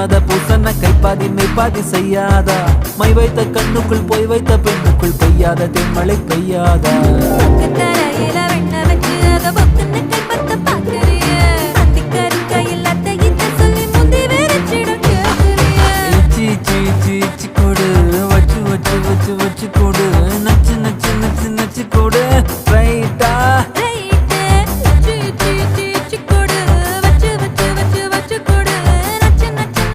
மன்மத பூசன கைப்பாதி மெய்ப்பாதி செய்யாதா my வைத்த கண்ணுக்குள் போய் வைத்த பெண்ணுக்குள் பெய்யாத தென்மழை பெய்யாதா தரையில வெண்ண வச்சு அத